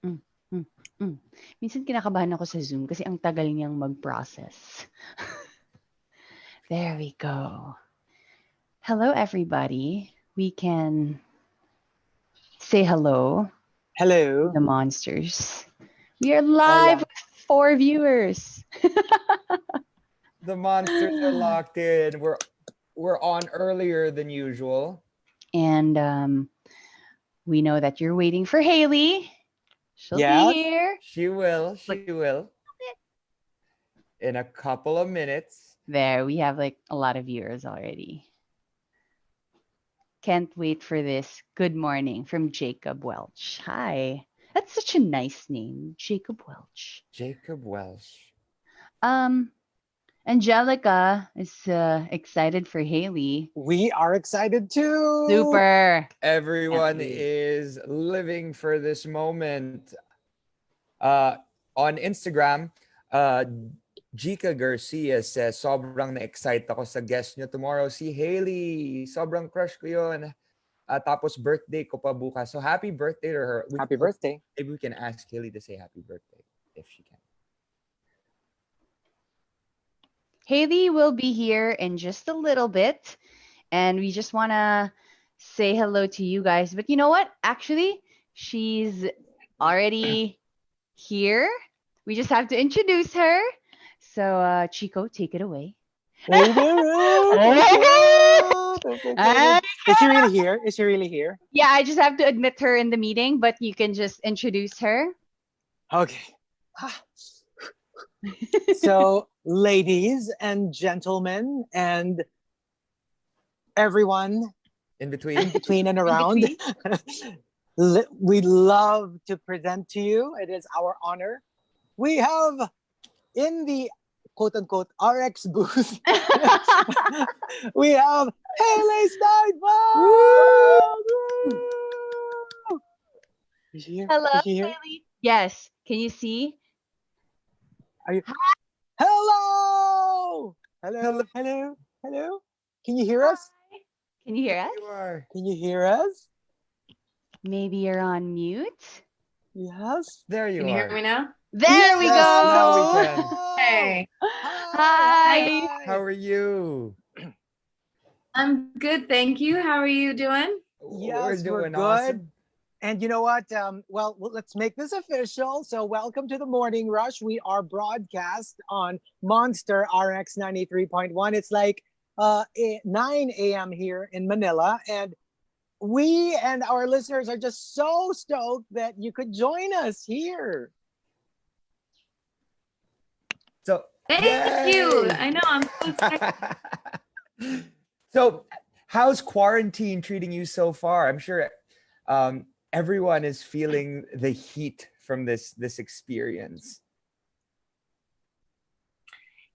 Mm, mm, mm. Minsan kinakabahan ako sa Zoom kasi ang tagal niyang mag-process. There we go. Hello, everybody. We can say hello to Hello. the monsters. We are Oh live yeah. with 4 viewers. The monsters are locked in. We're on earlier than usual. And we know that you're waiting for Hailee. She'll be Yes. here. She will. In a couple of minutes. There, we have like a lot of viewers already. Can't wait for this. Good morning from Jacob Welch. Hi. That's such a nice name, Jacob Welch. Jacob Welsh. Angelica is excited for Hailee. We are excited too. Super. Everyone Can't wait. is living for this moment. On Instagram, Jika Garcia says, sobrang na-excite ako sa guest nyo tomorrow, si Hailee. Sobrang crush ko yun. Tapos birthday ko pa bukas. So happy birthday to her. Happy birthday. Maybe we can ask Hailee to say happy birthday if she can. Hailee will be here in just a little bit. And we just want to say hello to you guys. But you know what? Actually, she's already here. We just have to introduce her. So, Chico, take it away. Is she really here? Is she really here? Yeah, I just have to admit her in the meeting, but you can just introduce her. Okay. So, ladies and gentlemen, and everyone In between. and around, we'd love to present to you. It is our honor. We have in the quote-unquote RX booth, we have Hailee Steinfeld! Is she here? Hello, Is she here? Hailee. Yes. Can you see? Are you? Hello! Hello! Hello! Hello! Can you hear us? Can you hear us? You are. Can you hear us? Maybe you're on mute. Yes. There you Can you are. hear me now? There we Yes, go. now we can. Hey, Hi. How are you? I'm good, thank you. How are you doing? Yes, We're doing good. awesome. And you know what? Well, let's make this official. So, welcome to the Morning Rush. We are broadcast on Monster RX 93.1. It's like 9 a.m. here in Manila. And we and our listeners are just so stoked that you could join us here. So Thank you. yay! I know I'm so excited. So, how's quarantine treating you so far? I'm sure everyone is feeling the heat from this experience.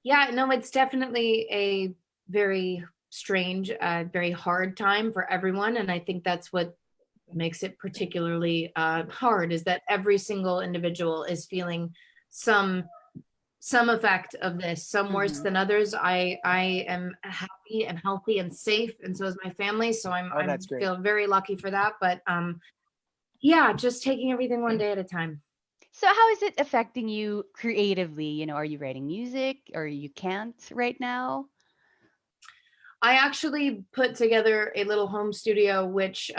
Yeah, no, it's definitely a very strange, very hard time for everyone, and I think that's what makes it particularly hard is that every single individual is feeling some effect of this, some worse than others. I am happy and healthy and safe, and so is my family. So I That's great. feel very lucky for that. But yeah, just taking everything one day at a time. So how is it affecting you creatively? You know, are you writing music or you can't right now? I actually put together a little home studio, which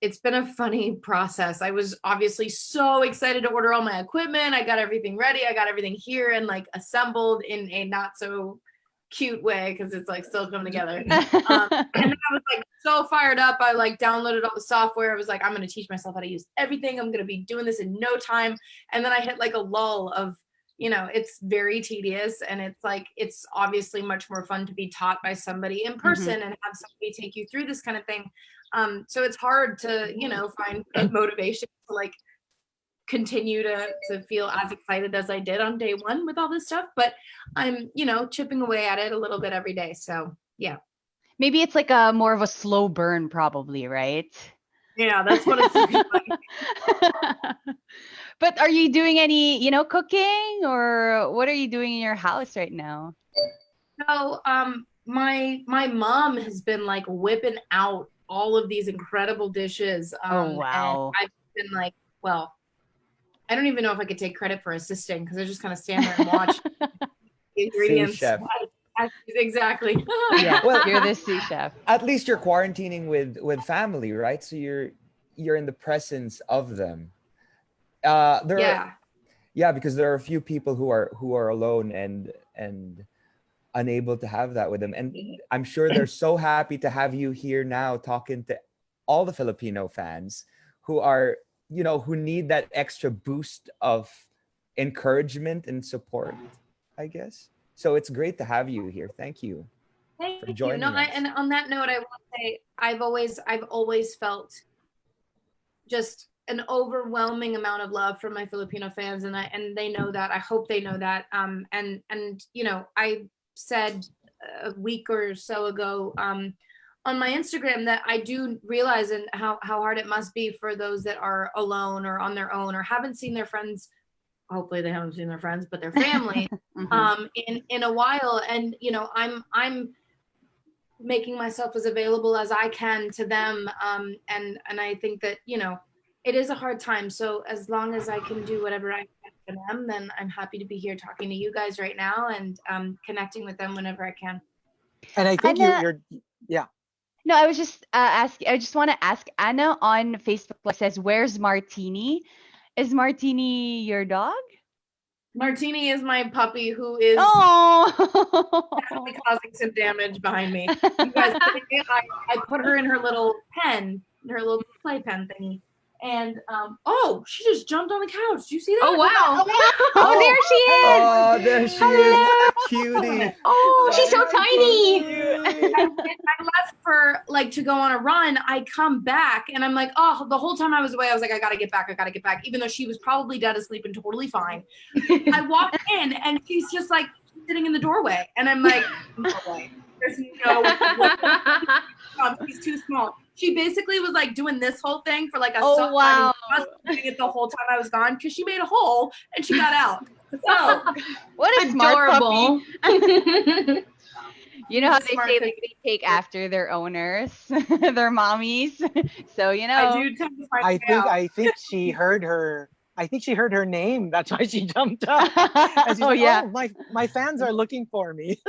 it's been a funny process. I was obviously so excited to order all my equipment. I got everything ready. I got everything here and like assembled in a not so cute way because it's like still coming together. And then I was like so fired up. I like downloaded all the software. I was like, I'm going to teach myself how to use everything. I'm going to be doing this in no time. And then I hit like a lull of, you know, it's very tedious and it's like, it's obviously much more fun to be taught by somebody in person and have somebody take you through this kind of thing. So it's hard to, you know, find motivation to like continue to feel as excited as I did on day one with all this stuff, but I'm, you know, chipping away at it a little bit every day. So yeah. Maybe it's like a more of a slow burn probably, right? Yeah, that's what it's like. But are you doing any, you know, cooking or what are you doing in your house right now? So my mom has been like whipping out all of these incredible dishes. Oh wow. And I've been like, well, I don't even know if I could take credit for assisting because I just kind of stand there and watch the ingredients. chef. Exactly. Yeah, Well, you're the sous chef. At least you're quarantining with family, right? So you're in the presence of them. There are, Yeah. yeah, because there are a few people who are alone and unable to have that with them, and I'm sure they're so happy to have you here now talking to all the Filipino fans who are, who need that extra boost of encouragement and support, I guess. So it's great to have you here. Thank you for Thank you. No, joining us. and on that note, I will say I've always felt just an overwhelming amount of love from my Filipino fans, and they know that. I hope they know that. And I said a week or so ago on my Instagram that I do realize and how hard it must be for those that are alone or on their own or haven't seen their friends. Hopefully they haven't seen their friends, but their family in a while. And I'm making myself as available as I can to them. And I think that, it is a hard time. So as long as I can do whatever I can for them, then I'm happy to be here talking to you guys right now and connecting with them whenever I can. And I think Anna, you're yeah. no, I was just asking. I just want to ask Anna on Facebook. What says, "Where's Martini? Is Martini your dog?" Martini is my puppy who is Oh. causing some damage behind me. You guys, I put her in her little pen, her little playpen thingy. And she just jumped on the couch. Do you see that? Oh wow! Oh, there she is. Oh, there she is, cutie. Oh, she's so tiny. I left for to go on a run. I come back and I'm like, oh, the whole time I was away, I was like, I gotta get back, even though she was probably dead asleep and totally fine. I walked in and she's just like sitting in the doorway, and I'm like, no way. There's no way. She's too small. She basically was like doing this whole thing for like a wow. I was doing it the whole time I was gone because she made a hole and she got out. So What a smart Adorable. puppy. You know how they Smart say puppy. they take after their owners, their mommies. So I do tend to find I think she heard her. I think she heard her name. That's why she jumped up. And she's Oh like, yeah. oh, my fans are looking for me.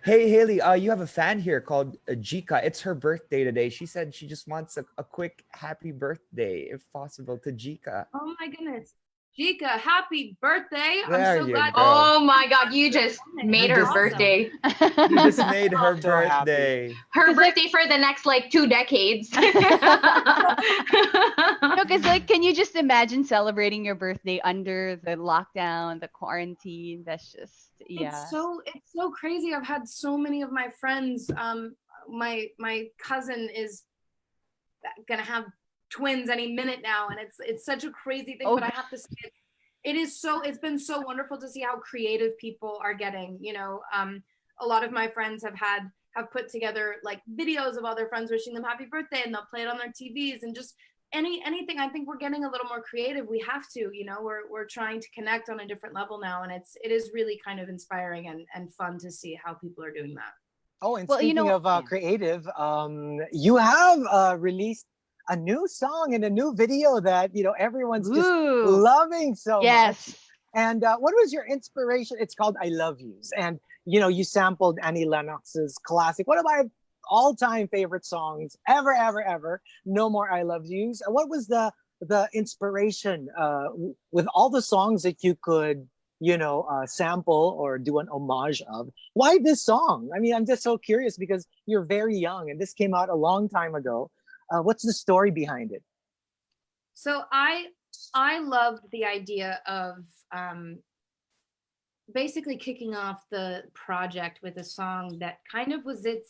Hey Haley, you have a fan here called Jika. It's her birthday today. She said she just wants a quick happy birthday, if possible, to Jika. Oh my goodness. Jika, happy birthday. There I'm so you glad. go. Oh my God, you just made her just- birthday. You just made her So happy. birthday. Her birthday for the next 2 decades. No, because can you just imagine celebrating your birthday under the lockdown, the quarantine? That's just It's so crazy. I've had so many of my friends. My cousin is gonna have twins any minute now, and it's such a crazy thing. But I have to say, it's been so wonderful to see how creative people are getting. A lot of my friends have put together videos of all their friends wishing them happy birthday, and they'll play it on their TVs, and just anything. I think we're getting a little more creative. We have to, we're trying to connect on a different level now, and it is really kind of inspiring and fun to see how people are doing that. Oh, and speaking of creative, you have released a new song and a new video that everyone's just loving so much. And what was your inspiration? It's called "I Love Yous," and you sampled Annie Lennox's classic, one of my all-time favorite songs ever, "No More I Love Yous." What was the inspiration with all the songs that you could sample or do an homage of? Why this song? I mean, I'm just so curious because you're very young and this came out a long time ago. What's the story behind it? So I loved the idea of basically kicking off the project with a song that kind of was the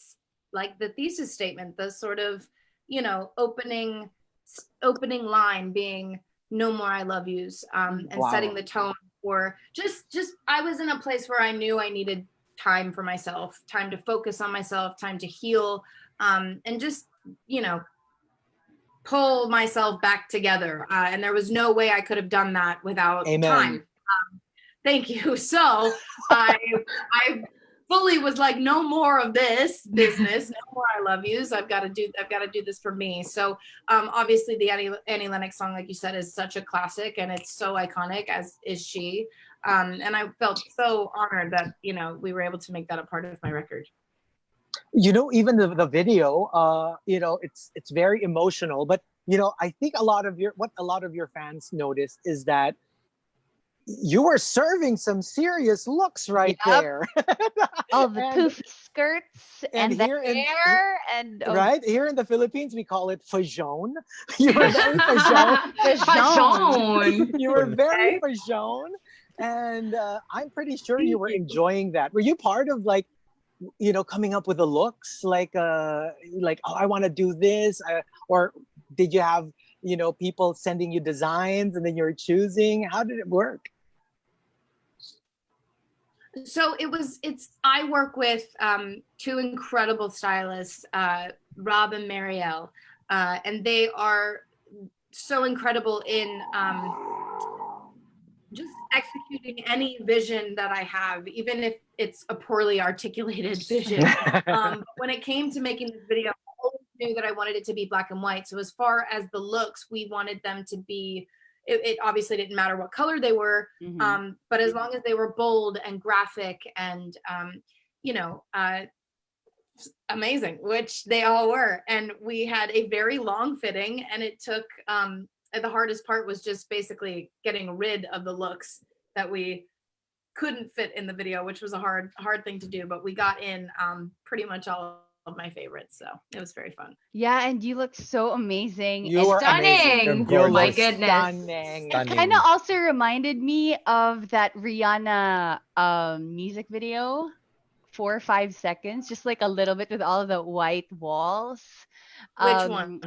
thesis statement, the sort of opening line being "No More I Love Yous," and setting the tone for just I was in a place where I knew I needed time for myself, time to focus on myself, time to heal, and just pull myself back together. And there was no way I could have done that without time. Thank you. So I fully was like, no more of this business, no more I love yous. I've got to do this for me. So obviously the Annie Lennox song, like you said, is such a classic and it's so iconic, as is she. And I felt so honored that, we were able to make that a part of my record. Even the video, it's very emotional, but I think a lot of your fans noticed is that you were serving some serious looks right there. All the And- poofy skirts and the here hair and right here in the Philippines, we call it fajon. You were very fajon. Fajon. You were very fajon, and I'm pretty sure you were enjoying that. Were you part of coming up with the looks oh, I want to do this, or did you have people sending you designs and then you're choosing? How did it work? So I work with two incredible stylists, Rob and Marielle, and they are so incredible in just executing any vision that I have, even if it's a poorly articulated vision. When it came to making this video, I always knew that I wanted it to be black and white. So as far as the looks, we wanted them to be, it obviously didn't matter what color they were, but as long as they were bold and graphic and, amazing, which they all were. And we had a very long fitting, and it took, the hardest part was just basically getting rid of the looks that we couldn't fit in the video, which was a hard thing to do, but we got in pretty much all of my favorites, so it was very fun. Yeah, and you look so amazing. You were Stunning. You're Oh my gorgeous. goodness. Stunning. Kind of also reminded me of that Rihanna music video, 4 or 5 seconds, just like a little bit with all of the white walls. Which one?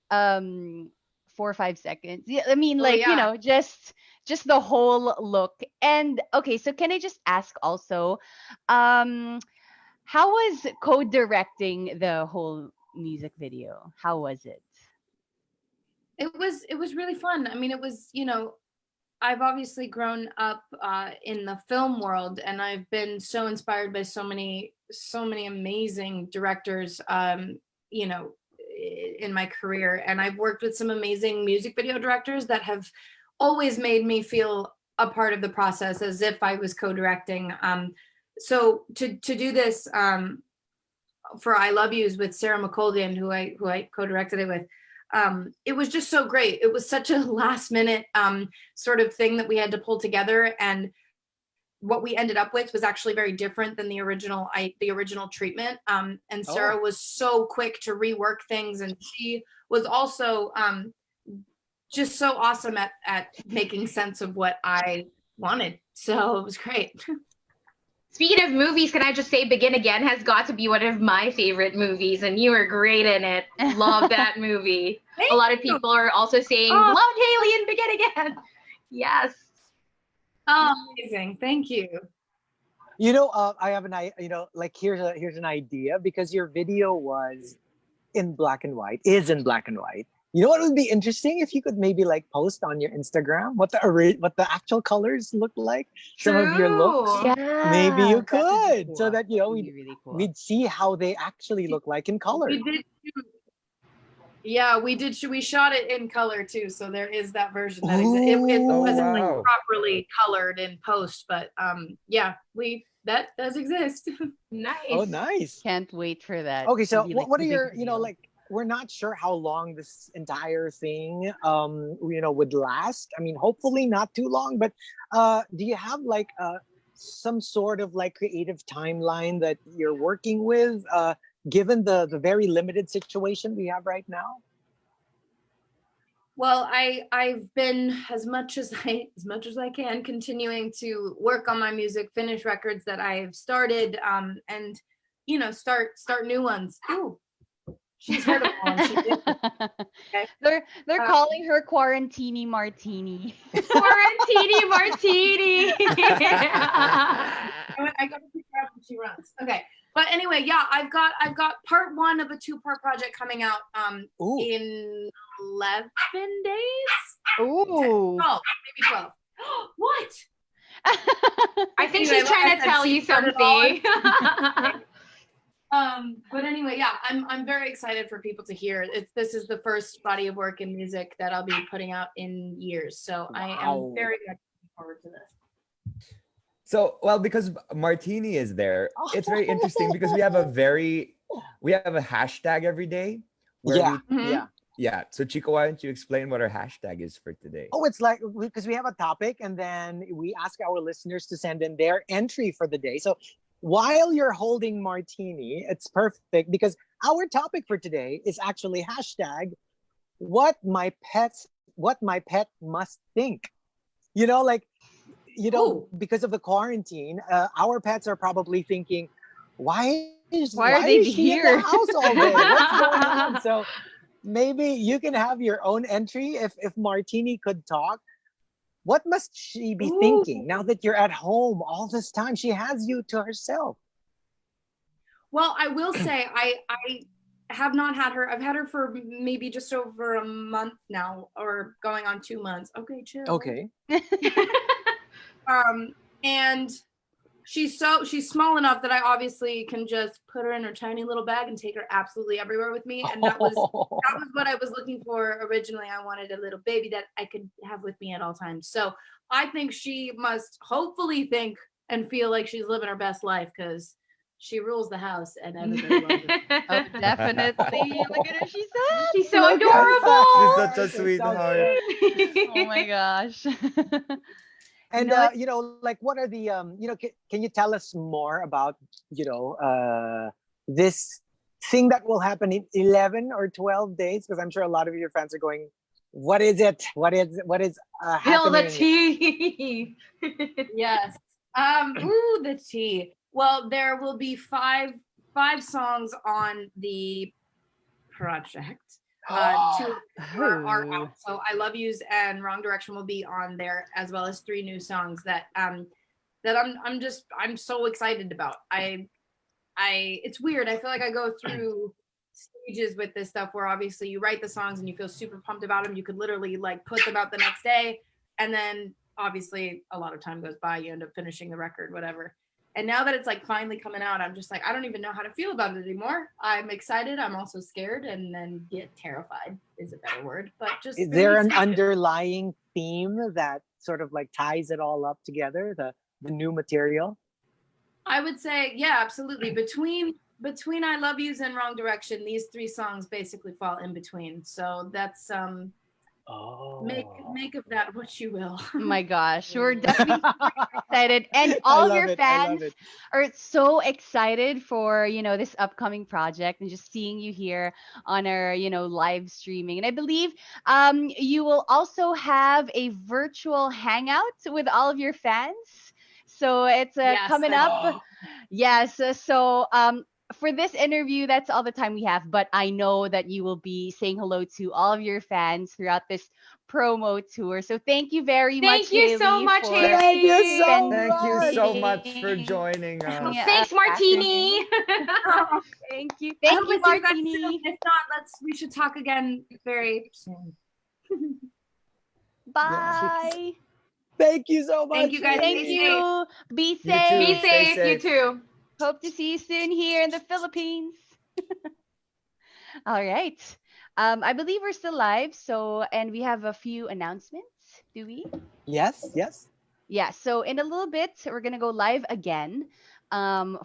4 or 5 seconds. Yeah, I mean, yeah. just the whole look. And okay, so can I just ask also, how was co-directing the whole music video? How was it? It was really fun. I mean, it was, I've obviously grown up in the film world, and I've been so inspired by so many amazing directors, in my career. And I've worked with some amazing music video directors that have always made me feel a part of the process as if I was co-directing. So to do this for I Love Yous with Sarah McColgan, who I co-directed it with, it was just so great. It was such a last minute sort of thing that we had to pull together, and what we ended up with was actually very different than the original treatment. And Sarah was so quick to rework things, and she was also just so awesome at making sense of what I wanted. So it was great. Speaking of movies, can I just say Begin Again has got to be one of my favorite movies, and you were great in it. Love that movie. A lot of people are also saying, loved Hailee in Begin Again. Yes. Oh, amazing. Thank you. I have here's an idea, because your video was in black and white, is in black and white. You know what would be interesting if you could maybe post on your Instagram what the actual colors look like, some of your looks. Yeah, Maybe you that would be could, cool. so that That would be really cool. we'd see how they actually look like in color. We did. Yeah, we did. We shot it in color too, so there is that version that exists. It wasn't wow. properly colored in post, but yeah, that does exist. Nice. Oh, nice. Can't wait for that. Okay, so It'll be, what the are big your, reveal. we're not sure how long this entire thing, would last. I mean, hopefully not too long, but do you have some sort of creative timeline that you're working with, given the very limited situation we have right now? Well, I've been as much as I can continuing to work on my music, finish records that I've started, and start new ones. Ooh, she's heard of one. She did. Okay. They're calling her Quarantini Martini. Quarantini Martini. I gotta pick her up when she runs. Okay. But anyway, yeah, I've got part 1 of a 2-part project coming out in 11 days. Ooh. 12, maybe 12. What? I think Anyway, she's like trying I to said, tell she you started all something. But anyway, yeah, I'm very excited for people to hear. This is the first body of work in music that I'll be putting out in years. So I am very much looking forward to this. So, well, because Martini is there, it's very interesting because we have a hashtag every day where Yeah, Mhm. yeah. yeah. So Chico, why don't you explain what our hashtag is for today? Oh, it's like because we have a topic and then we ask our listeners to send in their entry for the day. So while you're holding Martini, it's perfect because our topic for today is actually hashtag what my pet must think. You know, like Ooh. because of the quarantine, our pets are probably thinking, Why are why they is she in the here? house all day? What's going on? So maybe you can have your own entry if Martini could talk. What must she be Ooh. thinking now that you're at home all this time? She has you to herself. Well, I will say I have not had her. I've had her for maybe just over a month now, or going on 2 months. Okay, chill. Okay. And she's small enough that I obviously can just put her in her tiny little bag and take her absolutely everywhere with me. And that was what I was looking for originally. I wanted a little baby that I could have with me at all times. So I think she must hopefully think and feel like she's living her best life because she rules the house and everybody loves her. Oh, definitely. Look at her. She's so She's so Look at adorable. She's such a that. It's so sweetheart. cute. Oh my gosh. You And know what? like, what are the can you tell us more about this thing that will happen in 11 or 12 days? Because I'm sure a lot of your fans are going, what is it? What is Spill the happening? tea. Yes. The tea. Well, there will be five songs on the project. Two are out. So I Love Yous and Wrong Direction will be on there, as well as 3 new songs that I'm so excited about. It's weird. I feel like I go through stages with this stuff where obviously you write the songs and you feel super pumped about them. You could literally like put them out the next day, and then obviously a lot of time goes by, you end up finishing the record, whatever. And now that it's like finally coming out, I'm just like, I don't even know how to feel about it anymore. I'm excited. I'm also scared, and then terrified is a better word. But just Is very there an excited. underlying theme that sort of like ties it all up together? The new material. I would say, yeah, absolutely. Between I Love Yous and Wrong Direction, these 3 songs basically fall in between. So that's Oh. make of that what you will. Oh my gosh. We're definitely excited. And I all of love your it, I love fans it. are so excited for, this upcoming project and just seeing you here on our, live streaming. And I believe you will also have a virtual hangout with all of your fans. So it's Yes, coming up. Yes. For this interview, that's all the time we have. But I know that you will be saying hello to all of your fans throughout this promo tour. So thank you very much, Thank you so Hailee, much, for Thank you so Haley. Thank you much. so much for joining spending us. Thanks, afternoon. Martini. Thank you. I Thank hope you, I see you guys soon. Martini. If not, we should talk again very soon. Bye. Thank you so much. Thank you guys. Thank Stay safe. you. Be You too. safe. Be Stay safe. You safe. too. Hope to see you soon here in the Philippines. All right. I believe we're still live. And we have a few announcements. Do we? Yes. Yeah. So in a little bit, we're gonna go live again.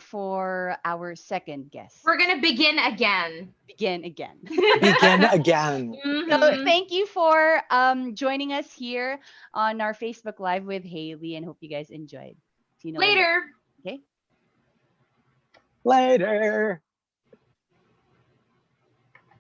For our second guest. We're gonna begin again. Begin again. Begin again. So Mhm. thank you for joining us here on our Facebook Live with Hailee, and hope you guys enjoyed. See you in a little bit. Later. Okay. Later.